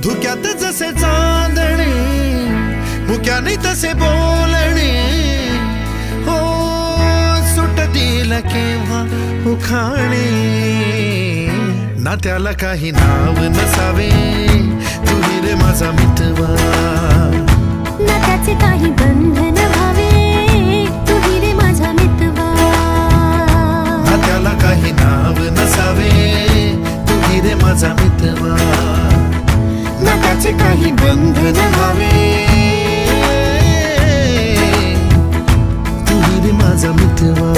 धुक्यात जसे चांदणे मुक्याने तसे बोलणे हो सुटतील केव्हा उखाणे ना त्याला काही नाव नसावे तुही रे माझा मितवा ना त्याचे काही बंधन व्हावे तुही रे माझा मितवा ना त्याला काही नाव नसावे तुही रे माझा मितवा ना त्याचे काही बंधन व्हावे तुही रे माझा मितवा